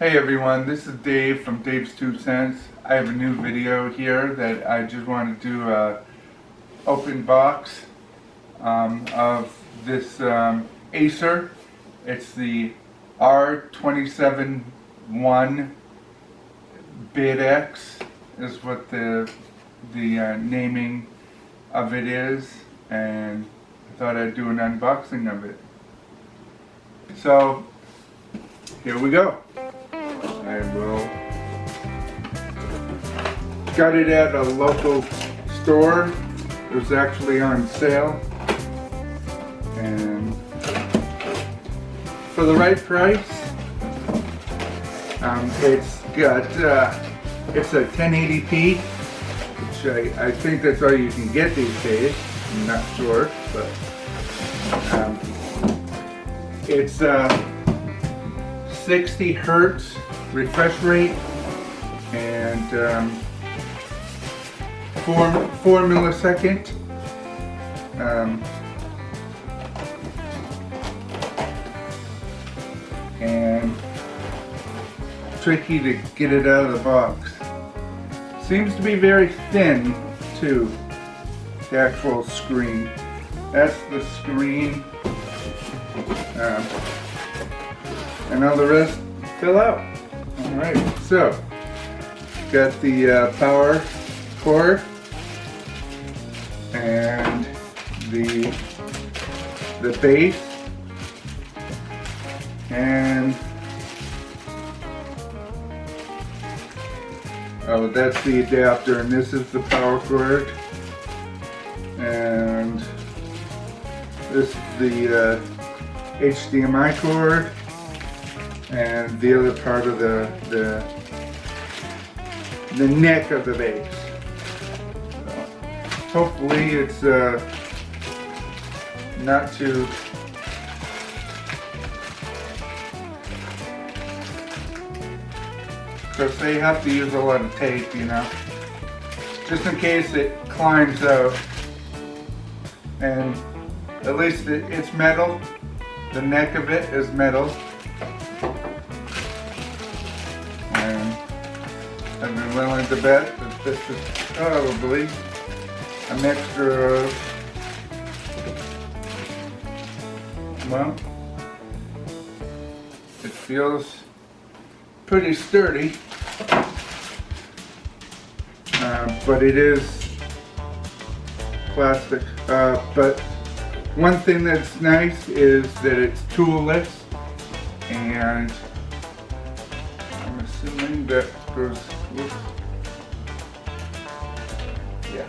Hey everyone, this is Dave from Dave's 2 Cents. I have a new video here that I just want to do a open box of this Acer. It's the R271 X is what the naming of it is, and I thought I'd do an unboxing of it. So here we go. I got it at a local store. It was actually on sale, and for the right price, it's a 1080p, which I think that's all you can get these days. I'm not sure, but it's 60 hertz refresh rate and 4 millisecond and tricky to get it out of the box. Seems to be very thin too, the actual screen. That's the screen, and all the rest fill out. Alright, so got the power cord and the base, and oh, that's the adapter, and this is the power cord, and this is the HDMI cord, and the other part of the neck of the base. So hopefully it's not too because they have to use a lot of tape, you know, just in case it climbs out. And at least it's metal. The neck of it is metal. And I've been willing to bet that this is probably a mixture of, well, it feels pretty sturdy, but it is plastic. But one thing that's nice is that it's toolless, and I'm assuming that goes, whoops, yeah,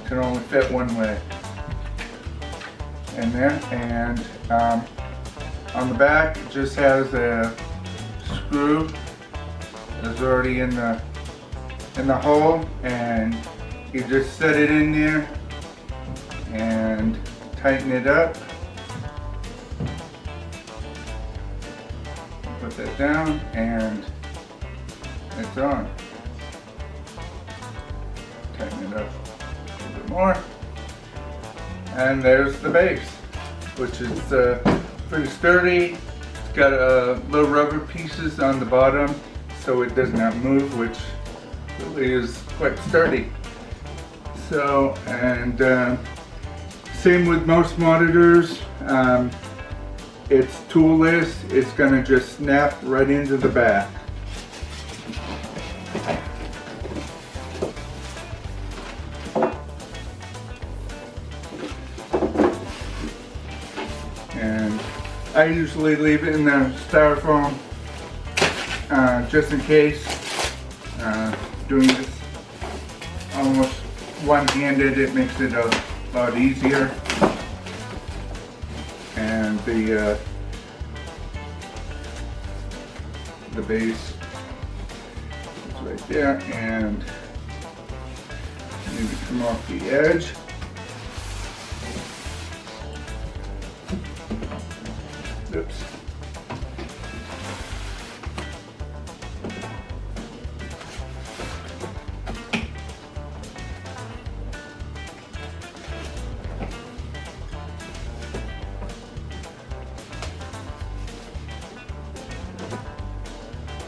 can only fit one way in there. And on the back it just has a screw that's already in the hole, and you just set it in there and tighten it up. Put that down and it's on. Tighten it up a little bit more, and there's the base, which is pretty sturdy. It's got little rubber pieces on the bottom so it does not move, which really is quite sturdy. So, and same with most monitors, it's toolless. It's gonna just snap right into the back. And I usually leave it in the styrofoam just in case. Doing this almost one-handed, it makes it a lot easier. And the base is right there, and maybe come off the edge. Oops.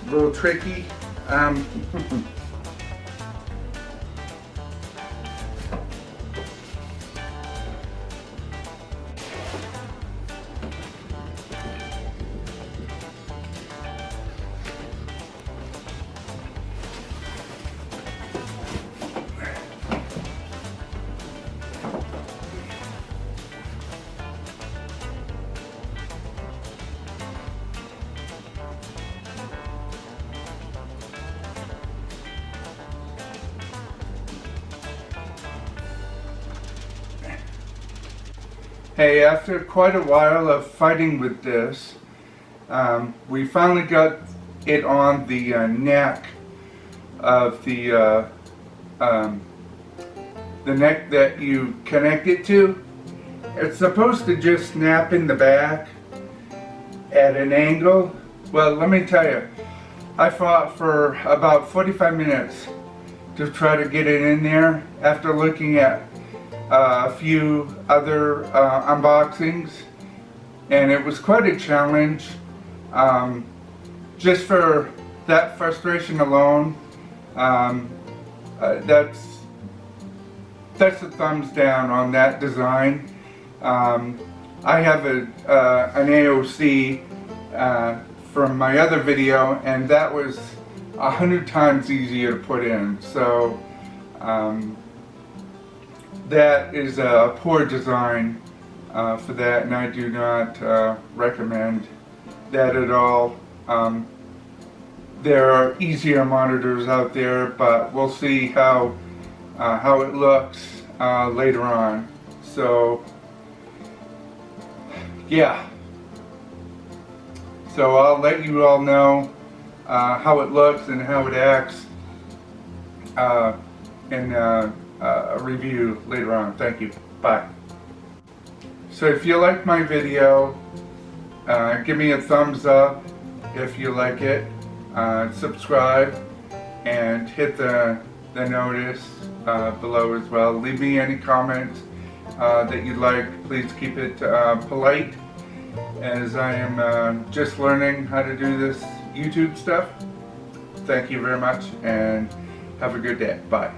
a little tricky. Hey, after quite a while of fighting with this, we finally got it on the neck of the neck that you connect it to. It's supposed to just snap in the back at an angle. Well, let me tell you, I fought for about 45 minutes to try to get it in there after looking at a few other unboxings, and it was quite a challenge. Just for that frustration alone, that's a thumbs down on that design. I have an AOC from my other video, and that was 100 times easier to put in. So that is a poor design for that, and I do not recommend that at all. There are easier monitors out there, but we'll see how it looks later on. So yeah, so I'll let you all know how it looks and how it acts in a review later on. Thank you. Bye. So if you like my video, give me a thumbs up if you like it. Subscribe and hit the notice below as well. Leave me any comments that you'd like. Please keep it polite, as I am just learning how to do this YouTube stuff. Thank you very much, and have a good day. Bye.